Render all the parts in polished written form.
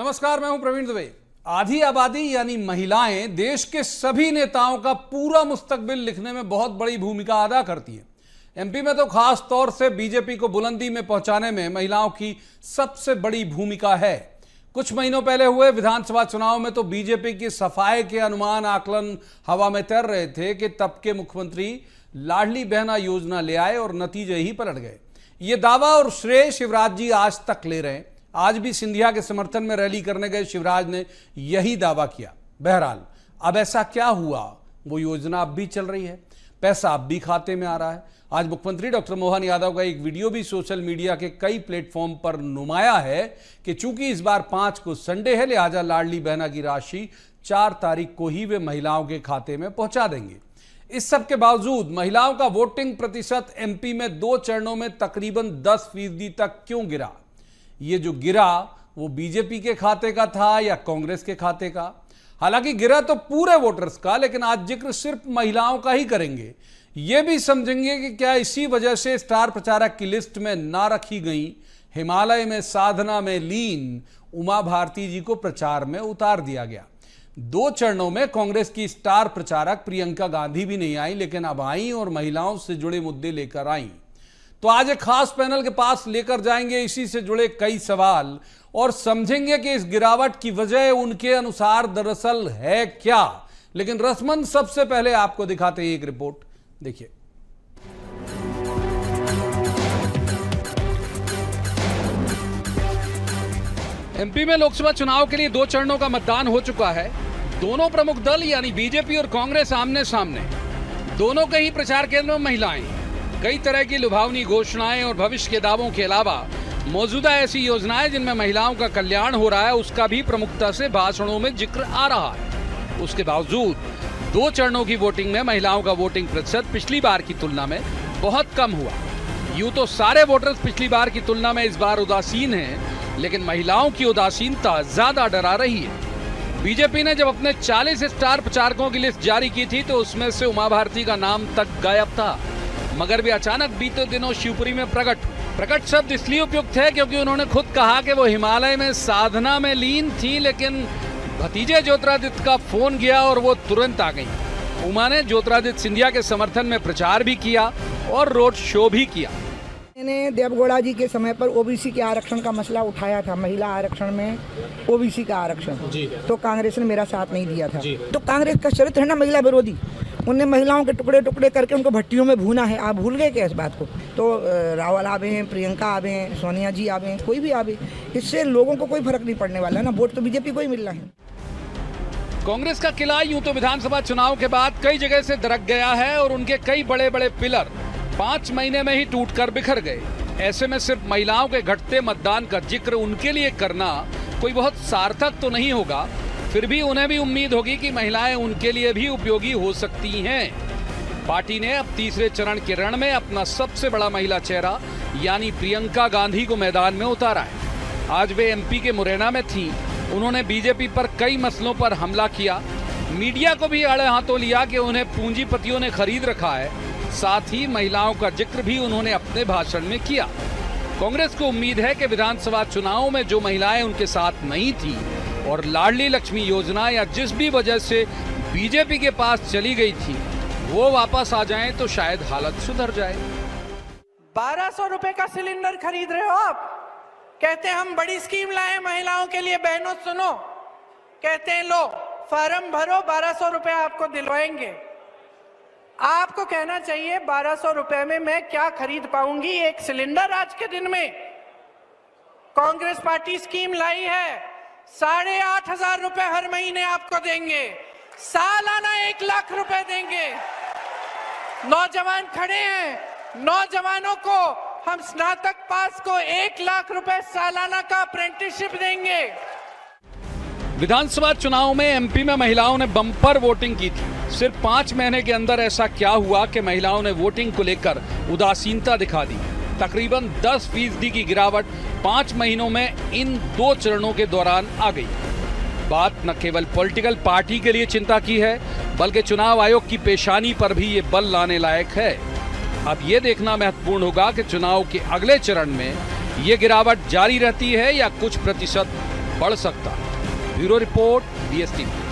नमस्कार, मैं हूं प्रवीण दुबे। आधी आबादी यानी महिलाएं देश के सभी नेताओं का पूरा मुस्तकबिल लिखने में बहुत बड़ी भूमिका अदा करती हैं। एमपी में तो खास तौर से बीजेपी को बुलंदी में पहुंचाने में महिलाओं की सबसे बड़ी भूमिका है। कुछ महीनों पहले हुए विधानसभा चुनाव में तो बीजेपी की सफाई के अनुमान आकलन हवा में तैर रहे थे कि तब के मुख्यमंत्री लाडली बहना योजना ले आए और नतीजे ही पलट गए। ये दावा और श्रेय शिवराज जी आज तक ले रहे हैं। आज भी सिंधिया के समर्थन में रैली करने गए शिवराज ने यही दावा किया। बहरहाल अब ऐसा क्या हुआ, वो योजना अब भी चल रही है, पैसा अब भी खाते में आ रहा है। आज मुख्यमंत्री डॉक्टर मोहन यादव का एक वीडियो भी सोशल मीडिया के कई प्लेटफॉर्म पर नुमाया है कि चूंकि इस बार 5 को संडे है, लिहाजा लाडली बहना की राशि 4 तारीख को ही वे महिलाओं के खाते में पहुंचा देंगे। इस सब के बावजूद महिलाओं का वोटिंग प्रतिशत एमपी में 2 चरणों में तकरीबन 10% तक क्यों गिरा? ये जो गिरा वो बीजेपी के खाते का था या कांग्रेस के खाते का? हालांकि गिरा तो पूरे वोटर्स का, लेकिन आज जिक्र सिर्फ महिलाओं का ही करेंगे। ये भी समझेंगे कि क्या इसी वजह से स्टार प्रचारक की लिस्ट में ना रखी गई हिमालय में साधना में लीन उमा भारती जी को प्रचार में उतार दिया गया। 2 चरणों में कांग्रेस की स्टार प्रचारक प्रियंका गांधी भी नहीं आई, लेकिन अब आई और महिलाओं से जुड़े मुद्दे लेकर आई। तो आज एक खास पैनल के पास लेकर जाएंगे इसी से जुड़े कई सवाल और समझेंगे कि इस गिरावट की वजह उनके अनुसार दरअसल है क्या। लेकिन रस्मन सबसे पहले आपको दिखाते हैं एक रिपोर्ट, देखिए। एमपी में लोकसभा चुनाव के लिए 2 चरणों का मतदान हो चुका है। दोनों प्रमुख दल यानी बीजेपी और कांग्रेस आमने सामने। दोनों के ही प्रचार केंद्र में महिलाएं। कई तरह की लुभावनी घोषणाएं और भविष्य के दावों के अलावा मौजूदा ऐसी योजनाएं जिनमें महिलाओं का कल्याण हो रहा है, उसका भी प्रमुखता से भाषणों में जिक्र आ रहा है। उसके बावजूद 2 चरणों की वोटिंग में महिलाओं का वोटिंग प्रतिशत पिछली बार की तुलना में बहुत कम हुआ। यूं तो सारे वोटर्स पिछली बार की तुलना में इस बार उदासीन हैं, लेकिन महिलाओं की उदासीनता ज्यादा डरा रही है। बीजेपी ने जब अपने 40 स्टार प्रचारकों की लिस्ट जारी की थी तो उसमें से उमा भारती का नाम तक गायब था, मगर वे अचानक बीते दिनों शिवपुरी में प्रकट शब्द इसलिए उपयुक्त है क्योंकि उन्होंने खुद कहा कि वो हिमालय में साधना में लीन थी, लेकिन भतीजे ज्योतिरादित्य का फोन गया और वो तुरंत आ गई। उमा ने ज्योतिरादित्य सिंधिया के समर्थन में प्रचार भी किया और रोड शो भी किया। मैंने देवगौड़ा जी के समय पर ओबीसी के आरक्षण का मसला उठाया था, महिला आरक्षण में ओबीसी का आरक्षण, तो कांग्रेस ने मेरा साथ नहीं दिया था। तो कांग्रेस का चरित्र है ना महिला विरोधी, उनने महिलाओं के टुकड़े टुकड़े करके उनको भट्टियों में भूना है। आप भूल गए क्या इस बात को? तो रावल आवे हैं, प्रियंका आवे हैं, सोनिया जी आवे हैं, कोई भी आवे, इससे लोगों को कोई फर्क नहीं पड़ने वाला ना। वोट तो बीजेपी को ही मिल रहा है। कांग्रेस का किला यूं तो विधानसभा चुनाव के बाद कई जगह से दरक गया है और उनके कई बड़े बड़े पिलर 5 महीने में ही टूटकर बिखर गए। ऐसे में सिर्फ महिलाओं के घटते मतदान का जिक्र उनके लिए करना कोई बहुत सार्थक तो नहीं होगा। फिर भी उन्हें भी उम्मीद होगी कि महिलाएं उनके लिए भी उपयोगी हो सकती हैं। पार्टी ने अब तीसरे चरण के रण में अपना सबसे बड़ा महिला चेहरा यानी प्रियंका गांधी को मैदान में उतारा है। आज वे एमपी के मुरैना में थीं। उन्होंने बीजेपी पर कई मसलों पर हमला किया, मीडिया को भी आड़े हाथों लिया कि उन्हें पूंजीपतियों ने खरीद रखा है। साथ ही महिलाओं का जिक्र भी उन्होंने अपने भाषण में किया। कांग्रेस को उम्मीद है कि विधानसभा चुनाव में जो महिलाएं उनके साथ नहीं थी और लाडली लक्ष्मी योजना या जिस भी वजह से बीजेपी के पास चली गई थी वो वापस आ जाएं तो शायद हालत सुधर जाए। 1200 रुपए का सिलेंडर खरीद रहे हो आप, कहते हैं हम बड़ी स्कीम लाए महिलाओं के लिए। बहनों सुनो, कहते हैं लो फार्म भरो, 1200 रुपए आपको दिलवाएंगे। आपको कहना चाहिए 1200 रुपए में मैं क्या खरीद पाऊंगी एक सिलेंडर आज के दिन में। कांग्रेस पार्टी स्कीम लाई है, 8,500 रुपए हर महीने आपको देंगे, सालाना 1 लाख रुपए देंगे। नौजवान खड़े हैं, नौजवानों को हम स्नातक पास को 1 लाख रुपए सालाना का अप्रेंटिसशिप देंगे। विधानसभा चुनाव में एमपी में महिलाओं ने बम्पर वोटिंग की थी। सिर्फ 5 महीने के अंदर ऐसा क्या हुआ कि महिलाओं ने वोटिंग को लेकर उदासीनता दिखा दी? तकरीबन 10% की गिरावट 5 महीनों में इन 2 चरणों के दौरान आ गई। बात न केवल पॉलिटिकल पार्टी के लिए चिंता की है, बल्कि चुनाव आयोग की पेशानी पर भी ये बल लाने लायक है। अब ये देखना महत्वपूर्ण होगा कि चुनाव के अगले चरण में ये गिरावट जारी रहती है या कुछ प्रतिशत बढ़ सकता है। Bureau report, DSTV।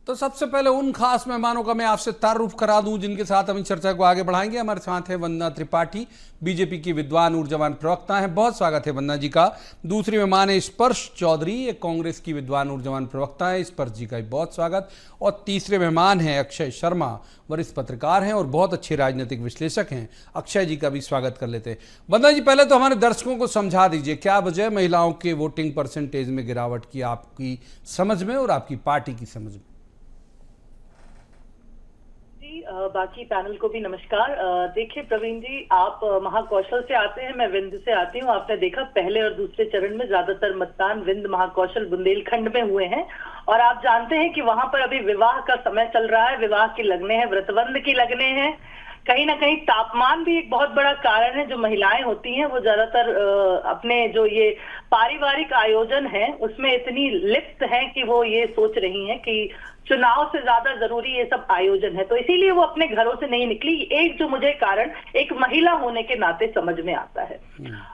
तो सबसे पहले उन खास मेहमानों का मैं आपसे तारुफ करा दूं जिनके साथ हम चर्चा को आगे बढ़ाएंगे। हमारे साथ है वंदना त्रिपाठी, बीजेपी की विद्वान ऊर्जावान प्रवक्ता हैं। बहुत स्वागत है वंदना जी का। दूसरी मेहमान है स्पर्श चौधरी, एक कांग्रेस की विद्वान ऊर्जावान प्रवक्ता है। स्पर्श जी का भी बहुत स्वागत। और तीसरे मेहमान हैं अक्षय शर्मा, वरिष्ठ पत्रकार हैं और बहुत अच्छे राजनीतिक विश्लेषक हैं। अक्षय जी का भी स्वागत कर लेते हैं। वंदना जी, पहले तो हमारे दर्शकों को समझा दीजिए क्या वजह महिलाओं के वोटिंग परसेंटेज में गिरावट की आपकी समझ में और आपकी पार्टी की समझ में। बाकी पैनल को भी नमस्कार। देखिए प्रवीण जी, आप महाकौशल से आते हैं, मैं विंध्य से आती हूँ। आपने देखा पहले और दूसरे चरण में ज्यादातर मतदान विंध्य, महाकौशल, बुंदेलखंड में हुए हैं और आप जानते हैं कि वहां पर अभी विवाह का समय चल रहा है, विवाह की लगने हैं, व्रतबंध की लगने हैं। कहीं ना कहीं तापमान भी एक बहुत बड़ा कारण है। जो महिलाएं होती हैं वो ज्यादातर अपने जो ये पारिवारिक आयोजन है उसमें इतनी लिप्त हैं कि वो ये सोच रही हैं कि चुनाव से ज्यादा जरूरी ये सब आयोजन है, तो इसीलिए वो अपने घरों से नहीं निकली। एक जो मुझे कारण एक महिला होने के नाते समझ में आता है।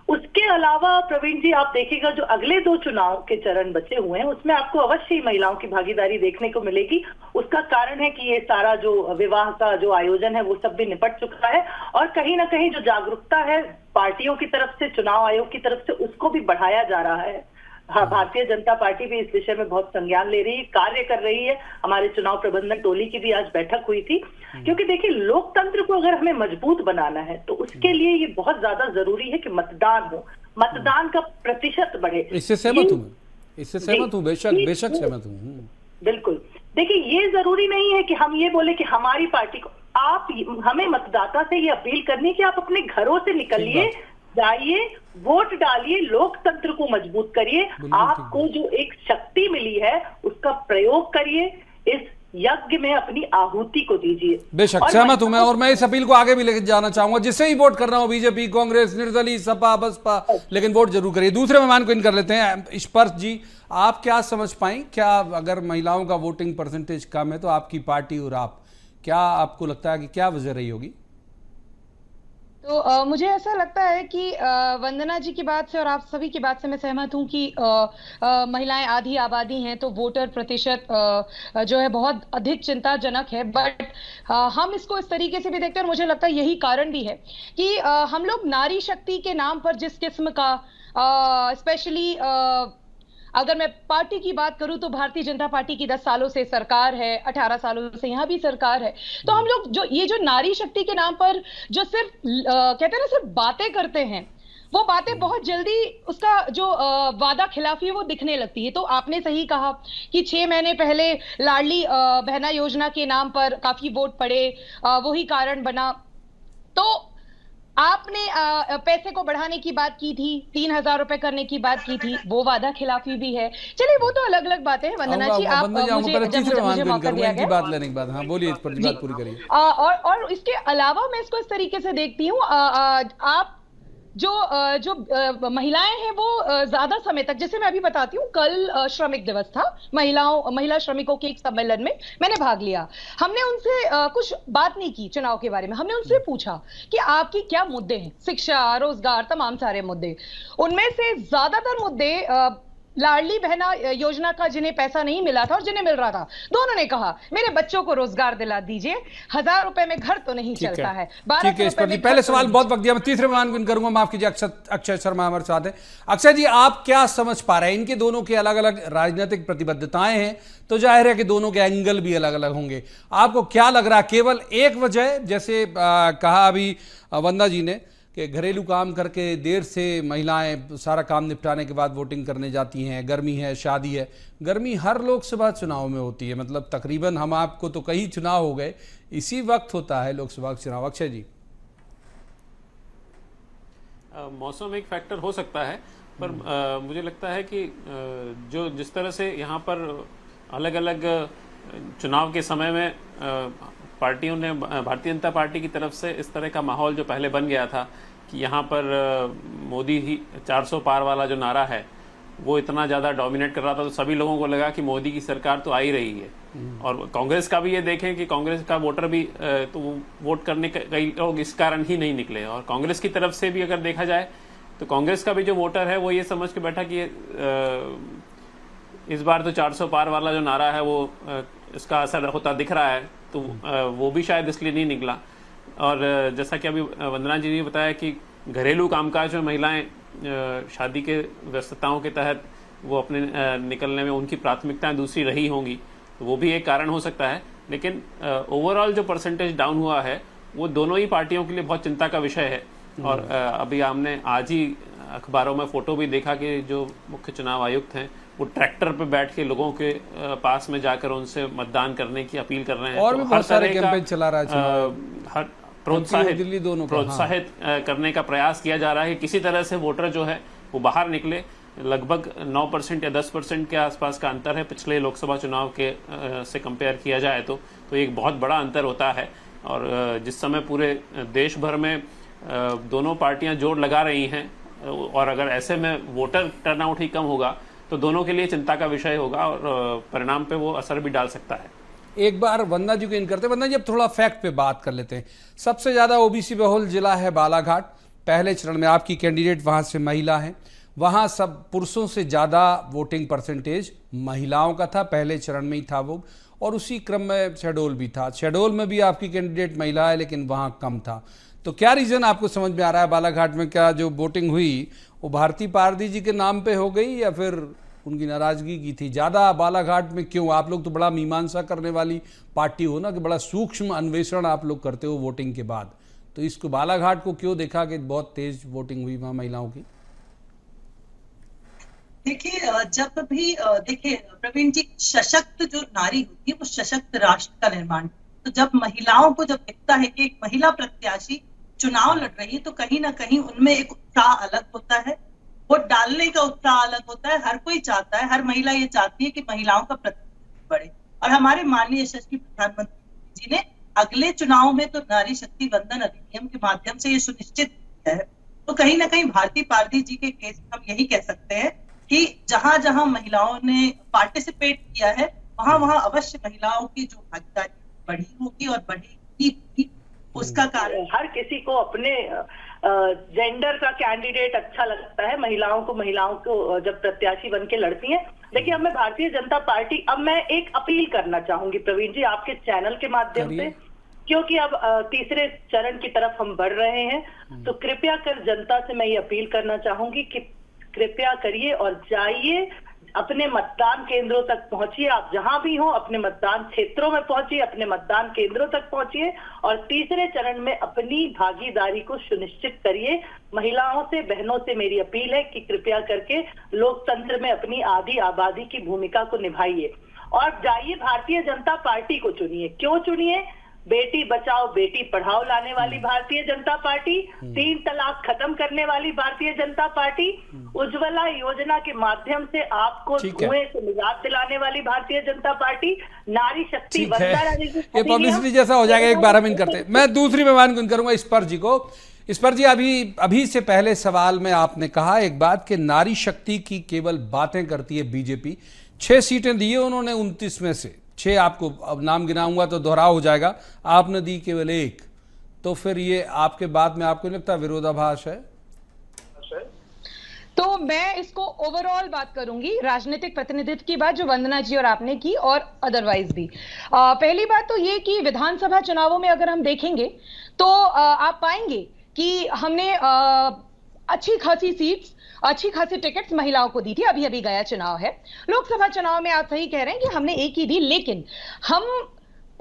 उसके अलावा प्रवीण जी, आप देखिएगा जो अगले 2 चुनाव के चरण बचे हुए हैं उसमें आपको अवश्य ही महिलाओं की भागीदारी देखने को मिलेगी। उसका कारण है कि ये सारा जो विवाह का जो आयोजन है वो सब भी निपट चुका है और कहीं ना कहीं जो जागरूकता है पार्टियों की तरफ से, चुनाव आयोग की तरफ से, उसको भी बढ़ाया जा रहा है। हाँ, भारतीय जनता पार्टी भी इस विषय में बहुत संज्ञान ले रही है, कार्य कर रही है। हमारे चुनाव प्रबंधन टोली की भी आज बैठक हुई थी, क्योंकि देखिए लोकतंत्र को अगर हमें मजबूत बनाना है तो उसके लिए ये बहुत ज्यादा जरूरी है कि मतदान हो, मतदान का प्रतिशत बढ़े। इससे सहमत हूँ, इससे सहमत हूँ, बेशक सहमत हूँ। बिल्कुल। देखिए ये जरूरी नहीं है कि हम ये बोले कि हमारी पार्टी को, आप हमें मतदाता से ये अपील करनी है कि आप अपने घरों से निकलिए, जाइए, वोट डालिए, लोकतंत्र को मजबूत करिए। आपको जो एक शक्ति मिली है उसका प्रयोग करिए, इस यज्ञ में अपनी आहुति को दीजिए। बेशक सहमत हूं मैं, और मैं इस अपील को आगे भी लेकर जाना चाहूंगा। जिससे ही वोट कर रहा हूं, बीजेपी, कांग्रेस, निर्दलीय, सपा, बसपा, लेकिन वोट जरूर करिए। दूसरे मेहमान को इन कर लेते हैं। स्पर्श जी, आप क्या समझ पाएं, क्या अगर महिलाओं का वोटिंग परसेंटेज कम है तो आपकी पार्टी और आप, क्या आपको लगता है कि क्या वजह रही होगी? तो मुझे ऐसा लगता है कि वंदना जी की बात से और आप सभी की बात से मैं सहमत हूं कि महिलाएं आधी आबादी हैं, तो वोटर प्रतिशत जो है बहुत अधिक चिंताजनक है। बट हम इसको इस तरीके से भी देखते हैं और मुझे लगता है यही कारण भी है कि हम लोग नारी शक्ति के नाम पर जिस किस्म का स्पेशली अगर मैं पार्टी की बात करूं तो भारतीय जनता पार्टी की 10 सालों से सरकार है, 18 सालों से यहाँ भी सरकार है। तो हम लोग जो ये जो नारी शक्ति के नाम पर जो सिर्फ कहते हैं ना, सिर्फ बातें करते हैं, वो बातें बहुत जल्दी उसका जो वादा खिलाफी है वो दिखने लगती है। तो आपने सही कहा कि 6 महीने पहले लाडली बहना योजना के नाम पर काफी वोट पड़े, वही कारण बना। तो आपने पैसे को बढ़ाने की बात की थी, 3,000 रुपए करने की बात की थी, वो वादा खिलाफी भी है। चलिए वो तो अलग अलग बातें हैं। वंदना जी, आप मुझे मौका दिया गया बात लेने के बाद, हाँ बोलिए, इस पर बात पूरी करिए। और इसके अलावा मैं इसको इस तरीके से देखती हूँ, आप जो महिलाएं हैं वो ज्यादा समय तक, जैसे मैं अभी बताती हूँ, कल श्रमिक दिवस था, महिला श्रमिकों के एक सम्मेलन में मैंने भाग लिया। हमने उनसे कुछ बात नहीं की चुनाव के बारे में, हमने उनसे पूछा कि आपकी क्या मुद्दे हैं, शिक्षा, रोजगार, तमाम सारे मुद्दे। उनमें से ज्यादातर मुद्दे लाडली बहना योजना का जिन्हें पैसा नहीं मिला था और जिन्हें मिल रहा था, दोनों ने कहा मेरे बच्चों को रोजगार दिला दीजिए, 1,000 रुपए में घर तो नहीं चलता है। ठीक है, इस पर पहले सवाल बहुत वक्त दिया, मैं तीसरे मेहमान को करूंगा, माफ कीजिए, अक्षय शर्मा हमारे साथ हैं। अक्षय जी, आप क्या समझ पा रहे हैं? इनके दोनों के अलग अलग राजनीतिक प्रतिबद्धताएं हैं, तो जाहिर है कि दोनों के एंगल भी अलग अलग होंगे। आपको क्या लग रहा है, केवल एक वजह, जैसे कहा अभी वंदना जी ने, कि घरेलू काम करके देर से महिलाएं सारा काम निपटाने के बाद वोटिंग करने जाती हैं, गर्मी है, शादी है, गर्मी हर लोकसभा चुनाव में होती है, मतलब तकरीबन हम आपको तो कई चुनाव हो गए, इसी वक्त होता है लोकसभा चुनाव। अक्षय जी, मौसम एक फैक्टर हो सकता है, पर मुझे लगता है कि जो जिस तरह से यहाँ पर अलग अलग चुनाव के समय में पार्टियों ने, भारतीय जनता पार्टी की तरफ से इस तरह का माहौल जो पहले बन गया था कि यहाँ पर मोदी ही 400 पार वाला जो नारा है वो इतना ज़्यादा डोमिनेट कर रहा था, तो सभी लोगों को लगा कि मोदी की सरकार तो आ ही रही है। और कांग्रेस का भी ये देखें कि कांग्रेस का वोटर भी तो वोट करने कई लोग इस कारण ही नहीं निकले। और कांग्रेस की तरफ से भी अगर देखा जाए तो कांग्रेस का भी जो वोटर है वो ये समझ के बैठा कि इस बार तो 400 पार वाला जो नारा है वो इसका असर होता दिख रहा है, तो वो भी शायद इसलिए नहीं निकला। और जैसा कि अभी वंदना जी ने बताया कि घरेलू कामकाज में महिलाएं शादी के व्यस्तताओं के तहत वो अपने निकलने में उनकी प्राथमिकताएं दूसरी रही होंगी, तो वो भी एक कारण हो सकता है। लेकिन ओवरऑल जो परसेंटेज डाउन हुआ है वो दोनों ही पार्टियों के लिए बहुत चिंता का विषय है। और अभी हमने आज ही अखबारों में फोटो भी देखा कि जो मुख्य चुनाव आयुक्त हैं वो ट्रैक्टर पे बैठ के लोगों के पास में जाकर उनसे मतदान करने की अपील कर रहे हैं। और तो भी बहुत सारे कैंपेन चला रहा है, हर प्रोत्साहित दिल्ली दोनों प्रोत्साहित करने का प्रयास किया जा रहा है कि किसी तरह से वोटर जो है वो बाहर निकले। लगभग 9% या 10% के आसपास का अंतर है पिछले लोकसभा चुनाव के से कंपेयर किया जाए तो एक बहुत बड़ा अंतर होता है। और जिस समय पूरे देश भर में दोनों पार्टियां जोर लगा रही हैं और अगर ऐसे में वोटर टर्नआउट ही कम होगा तो दोनों के लिए चिंता का विषय होगा और परिणाम पे वो असर भी डाल सकता है। एक बार वंदना जी को इन करते, वंदना जी अब थोड़ा फैक्ट पे बात कर लेते हैं। सबसे ज्यादा ओबीसी बहुल जिला है बालाघाट, पहले चरण में आपकी कैंडिडेट वहां से महिला है, वहां सब पुरुषों से ज्यादा वोटिंग परसेंटेज महिलाओं का था, पहले चरण में ही था वो। और उसी क्रम में शहडोल भी था, शहडोल में भी आपकी कैंडिडेट महिला है लेकिन वहां कम था। तो क्या रीजन आपको समझ में आ रहा है बालाघाट में, क्या जो वोटिंग हुई वो भारती पारदी जी के नाम पे हो गई या फिर उनकी नाराजगी की थी? ज्यादा बालाघाट में क्यों? आप लोग तो बड़ा मीमांसा करने वाली पार्टी हो ना, कि बड़ा सूक्ष्म अन्वेषण आप लोग करते हो वोटिंग के बाद, तो इसको बालाघाट को क्यों देखा कि बहुत तेज वोटिंग हुई वहां महिलाओं की? देखिए, जब भी देखिए प्रवीण जी, सशक्त जो नारी होती है वो सशक्त राष्ट्र का निर्माण। तो जब महिलाओं को जब दिखता है कि एक महिला प्रत्याशी चुनाव लड़ रही है तो कहीं ना कहीं उनमें एक उत्साह अलग होता है, वोट डालने का उत्साह अलग होता है। हर कोई चाहता है, हर महिला ये चाहती है कि महिलाओं का प्रतिनिधित्व बढ़े। और हमारे माननीय यशस्वी प्रधानमंत्री जी ने अगले चुनाव में तो नारी शक्ति वंदन अधिनियम के माध्यम से ये सुनिश्चित किया है। तो कहीं ना कहीं भारती पारदी जी के केस में हम यही कह सकते हैं कि जहां जहां महिलाओं ने पार्टिसिपेट किया है वहां वहां अवश्य महिलाओं की जो भागीदारी बढ़ी होगी और बढ़ेगी भी। उसका कारण हर किसी को अपने जेंडर का कैंडिडेट अच्छा लगता है। महिलाओं को जब प्रत्याशी बन के लड़ती हैं। देखिए, हमें भारतीय जनता पार्टी, अब मैं एक अपील करना चाहूंगी प्रवीण जी आपके चैनल के माध्यम से, क्योंकि अब तीसरे चरण की तरफ हम बढ़ रहे हैं, तो कृपया कर जनता से मैं ये अपील करना चाहूंगी कि कृपया करिए और जाइए, अपने मतदान केंद्रों तक पहुंचिए। आप जहां भी हो अपने मतदान क्षेत्रों में पहुंचिए, अपने मतदान केंद्रों तक पहुंचिए और तीसरे चरण में अपनी भागीदारी को सुनिश्चित करिए। महिलाओं से, बहनों से मेरी अपील है कि कृपया करके लोकतंत्र में अपनी आधी आबादी की भूमिका को निभाइए और जाइए भारतीय जनता पार्टी को चुनिए। क्यों चुनिए? बेटी बचाओ बेटी पढ़ाओ लाने वाली भारतीय जनता पार्टी, 3 तलाक खत्म करने वाली भारतीय जनता पार्टी, उज्ज्वला योजना के माध्यम से आपको धुएं से निजात दिलाने वाली भारतीय जनता पार्टी, नारी शक्ति ये पब्लिसिटी जैसा हो जाएगा। एक बार हम इन करते, मैं दूसरी मेहमान को इन करूंगा, स्पर जी को। स्पर जी, अभी से पहले सवाल में आपने कहा एक बात कि नारी शक्ति की केवल बातें करती है बीजेपी। 6 सीटें दी है उन्होंने 29 में से 6, आपको अब नाम गिनाऊंगा तो दोहराव हो जाएगा, आपने दी केवल 1, तो फिर ये आपके बाद में आपको नहीं लगता विरोधाभास है? तो मैं इसको ओवरऑल बात करूंगी, राजनीतिक प्रतिनिधित्व की बात जो वंदना जी और आपने की और अदरवाइज भी। पहली बात तो ये कि विधानसभा चुनावों में अगर हम देखेंगे तो आप पाएंगे कि हमने अच्छी खासी सीट्स, अच्छी खासी टिकट्स महिलाओं को दी थी। अभी अभी गया चुनाव है, लोकसभा चुनाव में आप सही कह रहे हैं कि हमने एक ही दी, लेकिन हम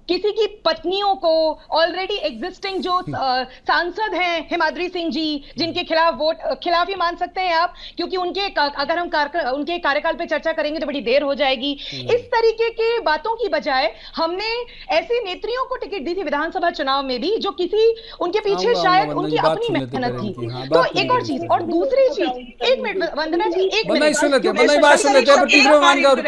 किसी की पत्नियों को, ऑलरेडी एग्जिस्टिंग जो सांसद हैं हिमाद्री सिंह जी, जिनके खिलाफ ही मान सकते हैं आप, क्योंकि अगर हम उनके कार्यकाल पे चर्चा करेंगे तो बड़ी देर हो जाएगी। इस तरीके के बातों की बजाय हमने ऐसी नेत्रियों को टिकट दी थी विधानसभा चुनाव में भी जो किसी उनके पीछे शायद उनकी अपनी मेहनत थी। तो एक और चीज, और दूसरी चीज, 1 मिनट वंदना जी, 1 मिनट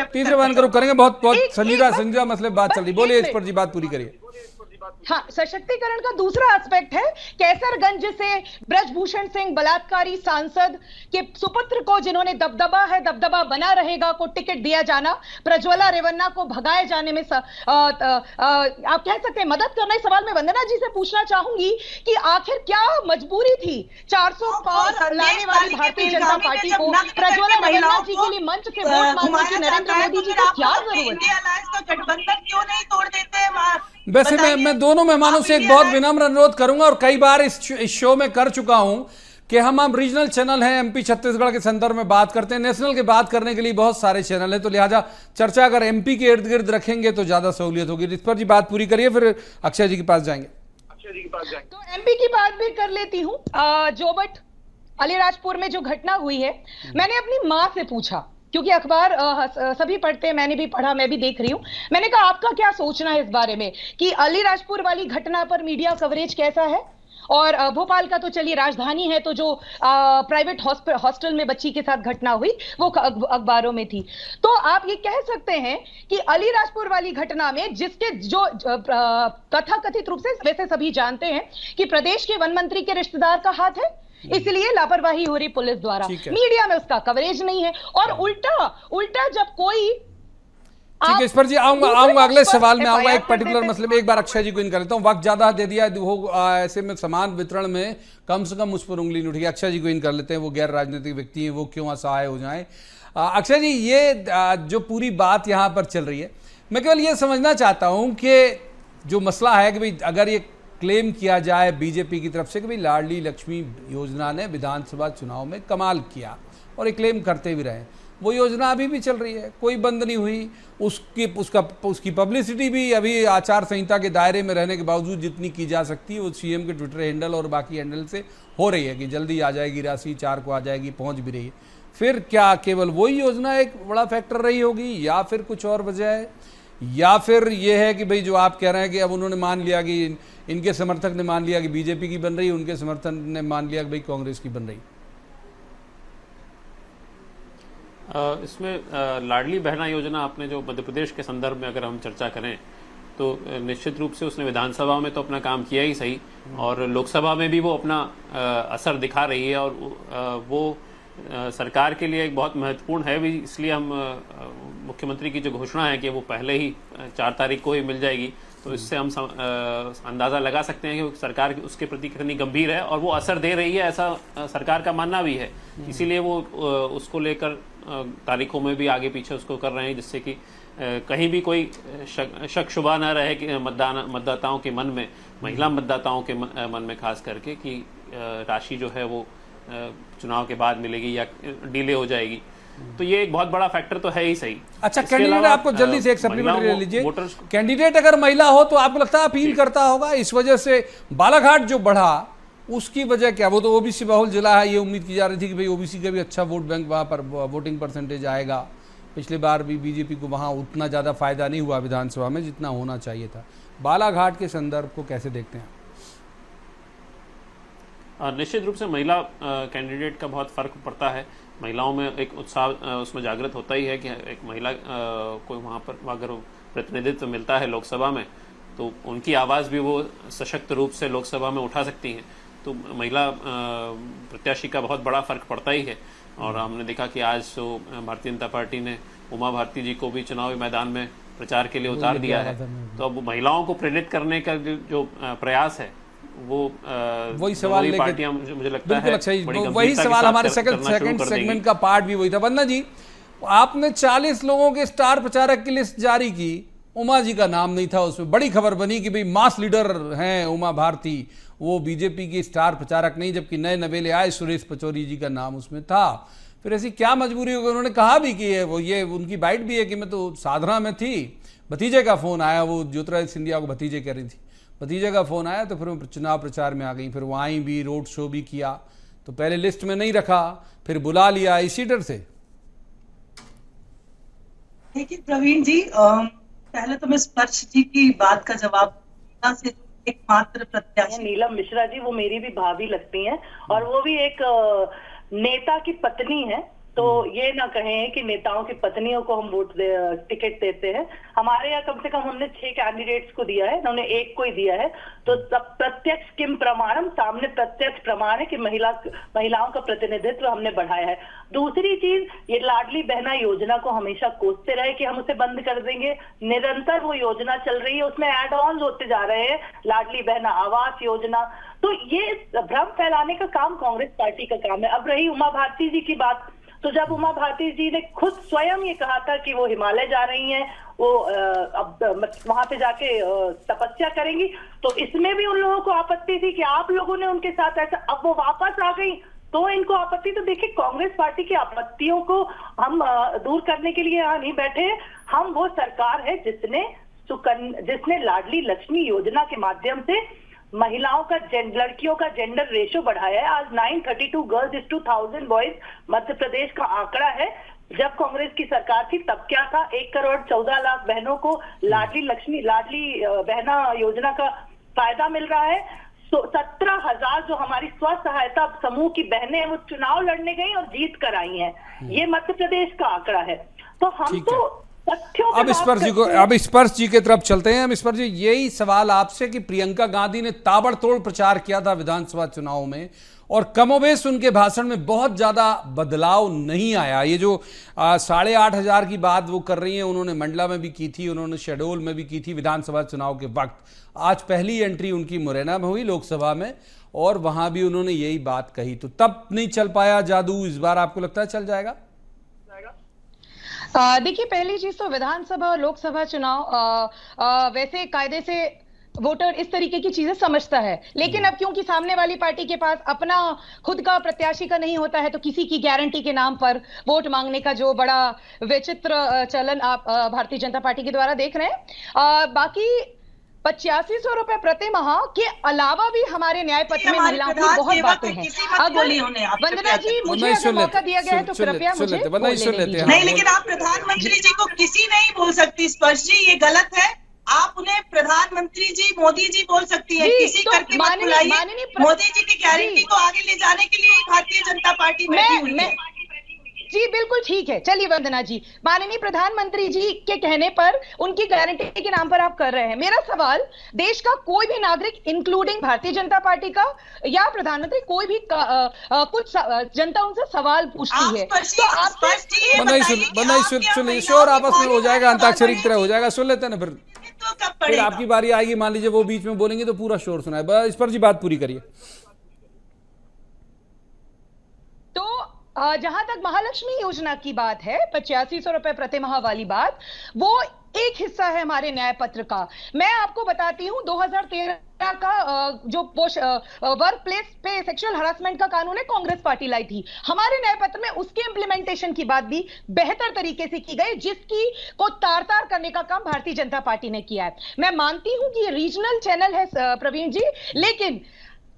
तीसरे मान करो करेंगे। बहुत संजीदा मसले बात चल रही, बोलिए इस पर जी, बात पूरी करिए। हाँ, सशक्तिकरण का दूसरा एस्पेक्ट है कैसरगंज से ब्रजभूषण सिंह बलात्कारी सांसद के सुपुत्र को, जिन्होंने दबदबा है, दबदबा बना रहेगा, को टिकट दिया जाना, प्रज्वला रेवन्ना को भगाए जाने में आप कह सकते हैं मदद करना। इस सवाल में वंदना जी से पूछना चाहूंगी कि आखिर क्या मजबूरी थी 400 पार लाने वाली भारतीय जनता पार्टी को प्रज्वला रेवन्ना जी के लिए मंच से वोट मांगने की नरेंद्र मोदी जी को क्या जरूरत है? गठबंधन क्यों नहीं तोड़ देते? वैसे मैं दोनों मेहमानों से एक बहुत विनम्र अनुरोध करूंगा, और कई बार इस शो में कर चुका हूं कि हम रीजनल चैनल हैं, एमपी छत्तीसगढ़ के संदर्भ में बात करते हैं, नेशनल की बात करने के लिए बहुत सारे चैनल हैं, तो लिहाजा चर्चा अगर एमपी के इर्द गिर्द रखेंगे तो ज्यादा सहूलियत होगी। इस पर जी बात पूरी करिए, फिर अक्षय जी के पास जाएंगे। तो एमपी की बात भी कर लेती हूँ। जोबट अलीराजपुर में जो घटना हुई है, मैंने अपनी माँ से पूछा, क्योंकि अखबार सभी पढ़ते हैं, मैंने भी पढ़ा, मैं भी देख रही हूं। मैंने कहा आपका क्या सोचना है इस बारे में कि अलीराजपुर वाली घटना पर मीडिया कवरेज कैसा है? और भोपाल का तो चलिए राजधानी है, तो जो प्राइवेट हॉस्टल में बच्ची के साथ घटना हुई वो अखबारों में थी। तो आप ये कह सकते हैं कि अलीराजपुर वाली घटना में जिसके जो तथाकथित रूप से वैसे सभी जानते हैं कि प्रदेश के वन मंत्री के रिश्तेदार का हाथ है, इसलिए लापरवाही हो रही पुलिस द्वारा, मीडिया में उसका कवरेज नहीं है। और उल्टा जब कोई ठीक है, इस पर जी आऊंगा अगले सवाल में आऊंगा, एक पर्टिकुलर मसले में। एक बार अक्षय जी को इन कर लेता हूँ, वक्त ज्यादा दे दिया ऐसे में समान वितरण में कम से कम मुझ पर उंगली नहीं उठी। अक्षय जी को इन कर लेते हैं, वो गैर राजनीतिक व्यक्ति हैं, वो क्यों असहाय हो जाएं। अक्षय जी, ये जो पूरी बात यहाँ पर चल रही है, मैं केवल ये समझना चाहता हूँ कि जो मसला है कि भाई अगर ये क्लेम किया जाए बीजेपी की तरफ से कि भाई लाडली लक्ष्मी योजना ने विधानसभा चुनाव में कमाल किया, और ये क्लेम करते भी रहे, वो योजना अभी भी चल रही है, कोई बंद नहीं हुई। उसकी पब्लिसिटी भी अभी आचार संहिता के दायरे में रहने के बावजूद जितनी की जा सकती है वो सीएम के ट्विटर हैंडल और बाकी हैंडल से हो रही है कि जल्दी आ जाएगी राशि, 4 को आ जाएगी, पहुंच भी रही है। फिर क्या केवल वही योजना एक बड़ा फैक्टर रही होगी, या फिर कुछ और वजह है, या फिर ये है कि भाई जो आप कह रहे हैं कि अब उन्होंने मान लिया कि इनके समर्थक ने मान लिया कि बीजेपी की बन रही, उनके समर्थक ने मान लिया कि भाई कांग्रेस की बन रही? इसमें लाडली बहना योजना, आपने जो मध्य प्रदेश के संदर्भ में अगर हम चर्चा करें तो निश्चित रूप से उसने विधानसभा में तो अपना काम किया ही सही, और लोकसभा में भी वो अपना असर दिखा रही है, और वो सरकार के लिए एक बहुत महत्वपूर्ण है भी। इसलिए हम मुख्यमंत्री की जो घोषणा है कि वो पहले ही 4 तारीख को ही मिल जाएगी, तो इससे हम अंदाज़ा लगा सकते हैं कि सरकार उसके प्रति कितनी गंभीर है और वो असर दे रही है, ऐसा सरकार का मानना भी है। इसीलिए वो उसको लेकर तारीखों में भी आगे पीछे उसको कर रहे हैं, जिससे कि कहीं भी कोई शक शुबा न रहे कि मतदाताओं के मन में, महिला मतदाताओं के मन में खास करके, कि राशि जो है वो चुनाव के बाद मिलेगी या डिले हो जाएगी। तो ये एक बहुत बड़ा फैक्टर तो है ही सही। अच्छा, कैंडिडेट आपको जल्दी से एक सप्लीमेंट्री ले लीजिए। कैंडिडेट अगर महिला हो तो आपको लगता है अपील करता होगा, इस वजह से बालाघाट जो बढ़ा उसकी वजह क्या? वो तो ओबीसी बहुल जिला है, ये उम्मीद की जा रही थी कि भाई ओबीसी का भी अच्छा वोट बैंक वहाँ पर वोटिंग परसेंटेज आएगा। पिछली बार भी बीजेपी को वहाँ उतना ज़्यादा फायदा नहीं हुआ विधानसभा में जितना होना चाहिए था। बालाघाट के संदर्भ को कैसे देखते हैं? निश्चित रूप से महिला कैंडिडेट का बहुत फर्क पड़ता है। महिलाओं में एक उत्साह उसमें जागृत होता ही है कि एक महिला को वहाँ पर अगर प्रतिनिधित्व मिलता है लोकसभा में, तो उनकी आवाज़ भी वो सशक्त रूप से लोकसभा में उठा सकती हैं। तो महिला प्रत्याशी का बहुत बड़ा फर्क पड़ता ही है। और हमने देखा कि आज तो भारतीय जनता पार्टी ने उमा भारती जी को भी चुनावी मैदान में प्रचार के लिए उतार दिया है। तो अब महिलाओं को प्रेरित करने का जो प्रयास है वो वही सवाल लेके मुझे लगता है वही सवाल हमारे सेकंड सेगमेंट का पार्ट भी वही था। वंदना जी, आपने 40 लोगों के स्टार प्रचारक की लिस्ट जारी की, उमा जी का नाम नहीं था उसमें। बड़ी खबर बनी कि भाई मास लीडर हैं उमा भारती, वो बीजेपी की स्टार प्रचारक नहीं, जबकि नए नवेले आए सुरेश पचौरी जी का नाम उसमें था। फिर ऐसी क्या मजबूरी हो गई? उन्होंने कहा भी कि ये उनकी बाइट भी है कि मैं तो साधना में थी, भतीजे का फोन आया, वो ज्योतिरादित्य सिंधिया को भतीजे कह रही थी, भतीजे का फोन आया, तो फिर वो चुनाव प्रचार में आ गई। फिर वो आई भी, रोड शो भी किया, तो पहले लिस्ट में नहीं रखा, फिर बुला लिया इसी डर से। देखिए प्रवीण जी, पहले तो मैं स्पर्श जी की बात का जवाब से एकमात्र प्रत्याशी नीलम मिश्रा जी, वो मेरी भी भाभी लगती हैं और वो भी एक नेता की पत्नी है। तो ये ना कहें कि नेताओं की पत्नियों को हम टिकट देते हैं। हमारे यहाँ कम से कम हमने 6 कैंडिडेट्स को दिया है, उन्होंने एक को ही दिया है। तो सब प्रत्यक्ष किम प्रमाणम, सामने प्रत्यक्ष प्रमाण है कि महिलाओं का प्रतिनिधित्व हमने बढ़ाया है। दूसरी चीज, ये लाडली बहना योजना को हमेशा कोसते रहे कि हम उसे बंद कर देंगे। निरंतर वो योजना चल रही है, उसमें एड ऑन होते जा रहे हैं, लाडली बहना आवास योजना। तो ये भ्रम फैलाने का काम कांग्रेस पार्टी का काम है। अब रही उमा भारती जी की बात, तो जब उमा भारती जी ने खुद स्वयं ये कहा था कि वो हिमालय जा रही हैं, वो अब वहां पे जाके तपस्या करेंगी, तो इसमें भी उन लोगों को आपत्ति थी कि आप लोगों ने उनके साथ ऐसा। अब वो वापस आ गई तो इनको आपत्ति। तो देखिए, कांग्रेस पार्टी की आपत्तियों को हम दूर करने के लिए यहाँ नहीं बैठे। हम वो सरकार है जिसने लाडली लक्ष्मी योजना के माध्यम से महिलाओं का लड़कियों का जेंडर रेशो बढ़ाया है। आज 932 girls is to 1000 boys Madhya Pradesh का आंकड़ा है। जब कांग्रेस की सरकार थी तब क्या था? 1 करोड़ 14 लाख बहनों को लाडली बहना योजना का फायदा मिल रहा है। 17,000 जो हमारी स्व सहायता समूह की बहनें हैं वो चुनाव लड़ने गई और जीत कर आई हैं। ये मध्य प्रदेश का आंकड़ा है। तो हम तो अब स्पर्श जी की तरफ चलते हैं। हम स्पर्श जी, यही सवाल आपसे कि प्रियंका गांधी ने ताबड़तोड़ प्रचार किया था विधानसभा चुनाव में और कमोबेश उनके भाषण में बहुत ज्यादा बदलाव नहीं आया। ये जो 8,500 की बात वो कर रही हैं, उन्होंने मंडला में भी की थी, उन्होंने शहडोल में भी की थी विधानसभा चुनाव के वक्त। आज पहली एंट्री उनकी मुरैना में हुई लोकसभा में और वहां भी उन्होंने यही बात कही। तो तब नहीं चल पाया जादू, इस बार आपको लगता है चल जाएगा? देखिए, पहली चीज तो विधानसभा और लोकसभा चुनाव वैसे कायदे से वोटर इस तरीके की चीजें समझता है, लेकिन अब क्योंकि सामने वाली पार्टी के पास अपना खुद का प्रत्याशी का नहीं होता है, तो किसी की गारंटी के नाम पर वोट मांगने का जो बड़ा विचित्र चलन आप भारतीय जनता पार्टी के द्वारा देख रहे हैं। बाकी 8500 रुपए प्रति माह के अलावा भी हमारे न्याय पत्र में महिलाओं की बहुत बातें हैं। अगर वंदना जी, मुझे अगर मौका दिया गया है तो कृपया मुझे बोलने दीजिए। नहीं, लेकिन आप प्रधानमंत्री जी को किसी नहीं बोल सकती स्पर्श जी, ये गलत है। आप उन्हें प्रधानमंत्री जी, मोदी जी बोल सकती है, किसी करके मत बुलाइए। मोदी जी की गारंटी को आगे ले जाने के लिए भारतीय जनता पार्टी बैठी हुई है। जी बिल्कुल ठीक है। चलिए वंदना जी, माननीय प्रधानमंत्री जी के कहने पर उनकी गारंटी के नाम पर आप कर रहे हैं। मेरा सवाल, देश का कोई भी नागरिक इंक्लूडिंग भारतीय जनता पार्टी का या प्रधानमंत्री, कोई भी कुछ जनता उनसे सवाल पूछती है तो आप शोर आपस में हो जाएगा, अंताक्षरी की तरह हो जाएगा। सुन लेते हैं ना, फिर आपकी बारी आएगी। मान लीजिए वो बीच में बोलेंगे तो पूरा शोर सुनाए। इस पर जी बात पूरी करिए। जहां तक महालक्ष्मी योजना की बात है, 8500 रुपए प्रति माह वाली बात, वो एक हिस्सा है हमारे न्याय पत्र का। मैं आपको बताती हूं, 2013 का जो वर्क प्लेस पे सेक्सुअल हरासमेंट का कानून है, कांग्रेस पार्टी लाई थी। हमारे न्याय पत्र में उसके इंप्लीमेंटेशन की बात भी बेहतर तरीके से की गई, जिसकी को तार तार करने का काम भारतीय जनता पार्टी ने किया है। मैं मानती हूं कि ये रीजनल चैनल है प्रवीण जी, लेकिन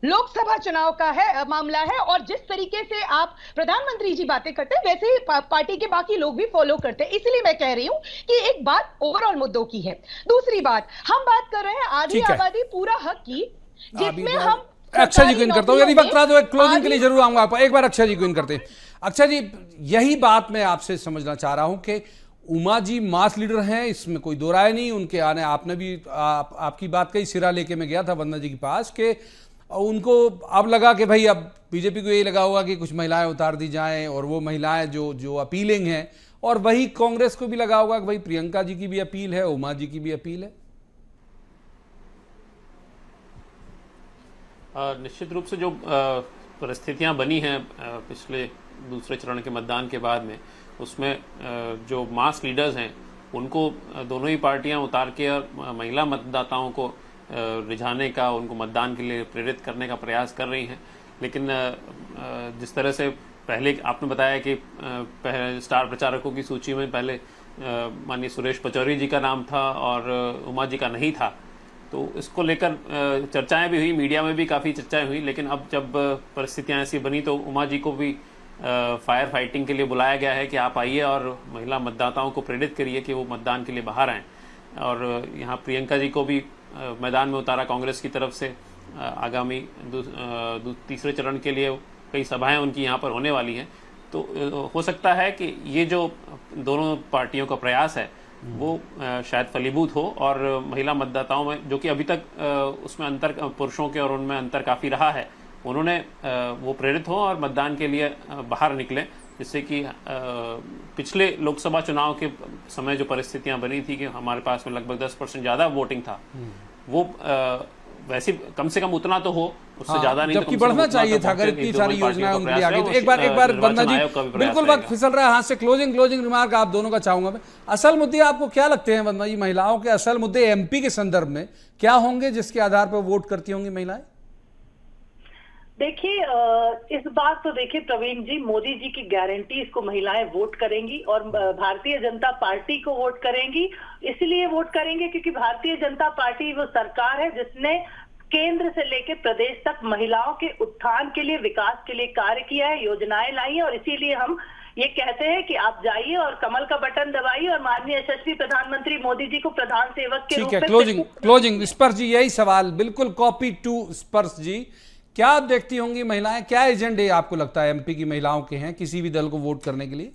लोकसभा चुनाव का है मामला है, और जिस तरीके से आप प्रधानमंत्री जी बातें करते हैं वैसे ही पार्टी के बाकी लोग भी फॉलो करते हैं। इसलिए मैं कह रही हूं कि एक बात ओवरऑल मुद्दों की है। दूसरी बात, हम बात कर रहे हैं आधी आबादी पूरा हक की, जिसमें हम अक्षय जी को इन करता हूं, यदि वक्त रहा तो क्लोजिंग के लिए जरूर आऊंगा। एक बार अक्षय जी को इन करते हैं। अक्षय जी, यही बात मैं आपसे समझना चाह रहा हूं कि उमा जी मास लीडर हैं, इसमें कोई दो राय नहीं। उनके आने, आपने भी आपकी बात कही, सिरा लेके मैं गया था वंदना जी के पास, के उनको अब लगा कि भाई अब बीजेपी को यही लगा होगा कि कुछ महिलाएं उतार दी जाएं, और वो महिलाएं जो अपीलिंग हैं, और वही कांग्रेस को भी लगा होगा कि भाई प्रियंका जी की भी अपील है, उमा जी की भी अपील है। निश्चित रूप से जो परिस्थितियां बनी हैं पिछले दूसरे चरण के मतदान के बाद में, उसमें जो मास लीडर्स हैं उनको दोनों ही पार्टियां उतार के और महिला मतदाताओं को रिझाने का, उनको मतदान के लिए प्रेरित करने का प्रयास कर रही हैं। लेकिन जिस तरह से पहले आपने बताया कि पहले स्टार प्रचारकों की सूची में पहले माननीय सुरेश पचौरी जी का नाम था और उमा जी का नहीं था, तो इसको लेकर चर्चाएं भी हुई, मीडिया में भी काफ़ी चर्चाएं हुई। लेकिन अब जब परिस्थितियां ऐसी बनी तो उमा जी को भी फायर फाइटिंग के लिए बुलाया गया है कि आप आइए और महिला मतदाताओं को प्रेरित करिए कि वो मतदान के लिए बाहर आएँ। और यहाँ प्रियंका जी को भी मैदान में उतारा कांग्रेस की तरफ से। आगामी तीसरे चरण के लिए कई सभाएं उनकी यहाँ पर होने वाली हैं, तो हो सकता है कि ये जो दोनों पार्टियों का प्रयास है वो शायद फलीभूत हो और महिला मतदाताओं में, जो कि अभी तक उसमें अंतर पुरुषों के और उनमें अंतर काफ़ी रहा है, उन्होंने वो प्रेरित हो और मतदान के लिए बाहर निकले, जिससे कि पिछले लोकसभा चुनाव के समय जो परिस्थितियां बनी थी कि हमारे पास में लगभग 10% ज़्यादा वोटिंग था, वो वैसे कम से कम उतना तो हो, उससे ज्यादा नहीं, जबकि बढ़ना चाहिए था अगर इतनी सारी योजनाएं उनके लिए आ गई तो। एक बार वंदना जी, बिल्कुल वक्त फिसल रहा है हाथ से, क्लोजिंग रिमार्क आप दोनों का चाहूंगा मैं। असल मुद्दे आपको क्या लगते हैं वंदना जी, महिलाओं के असल मुद्दे एमपी के संदर्भ में क्या होंगे जिसके आधार पर वोट करती होंगी महिलाएं? देखिए, इस बार तो देखिए प्रवीण जी, मोदी जी की गारंटी इसको महिलाएं वोट करेंगी और भारतीय जनता पार्टी को वोट करेंगी। इसलिए वोट करेंगे क्योंकि भारतीय जनता पार्टी वो सरकार है जिसने केंद्र से लेकर प्रदेश तक महिलाओं के उत्थान के लिए, विकास के लिए कार्य किया है, योजनाएं लाई है। और इसीलिए हम ये कहते हैं कि आप जाइए और कमल का बटन दबाइए और माननीय यशस्वी प्रधानमंत्री मोदी जी को प्रधान सेवक के रूप में। क्लोजिंग स्पर्श जी, यही सवाल बिल्कुल कॉपी टू स्पर्श जी, क्या आप देखती होंगी महिलाएं, क्या एजेंडे आपको लगता है एमपी की महिलाओं के हैं किसी भी दल को वोट करने के लिए?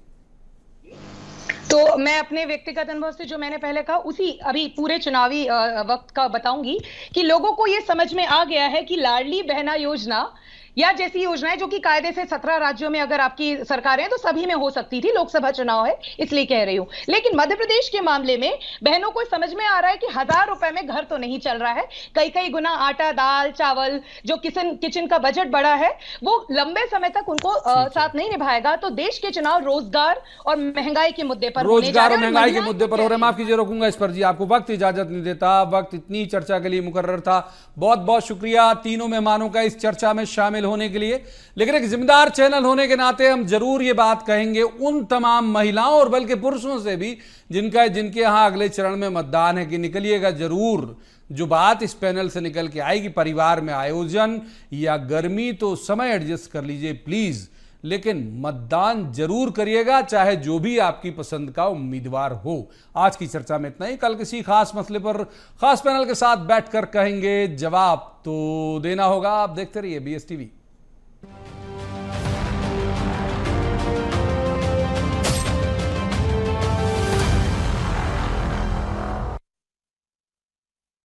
तो मैं अपने व्यक्तिगत अनुभव से जो मैंने पहले कहा उसी अभी पूरे चुनावी वक्त का बताऊंगी कि लोगों को ये समझ में आ गया है कि लाडली बहना योजना या जैसी योजनाएं जो कि कायदे से 17 राज्यों में अगर आपकी सरकारें हैं तो सभी में हो सकती थी, लोकसभा चुनाव है इसलिए कह रही हूं। लेकिन मध्य प्रदेश के मामले में बहनों को समझ में आ रहा है कि 1000 रुपए में घर तो नहीं चल रहा है, कई गुना आटा दाल चावल जो किचन का बजट बढ़ा है वो लंबे समय तक उनको साथ नहीं निभाएगा। तो देश के चुनाव रोजगार और महंगाई के मुद्दे पर, रोजगार और महंगाई के मुद्दे पर हो रहे। माफ कीजिए, रोकूंगा इस पर जी, आपको वक्त इजाजत नहीं देता, वक्त इतनी चर्चा के लिए मुकर्रर था। बहुत बहुत शुक्रिया तीनों मेहमानों का इस चर्चा में शामिल होने के लिए। लेकिन एक जिम्मेदार चैनल होने के नाते हम जरूर ये बात कहेंगे उन तमाम महिलाओं और बल्कि पुरुषों से भी जिनके यहां अगले चरण में मतदान है कि निकलिएगा जरूर। जो बात इस पैनल से निकल के आएगी, परिवार में आयोजन या गर्मी तो समय एडजस्ट कर लीजिए प्लीज, लेकिन मतदान जरूर करिएगा चाहे जो भी आपकी पसंद का उम्मीदवार हो। आज की चर्चा में इतना ही, कल किसी खास मसले पर खास पैनल के साथ बैठकर कहेंगे, जवाब तो देना होगा। आप देखते रहिए BSTV।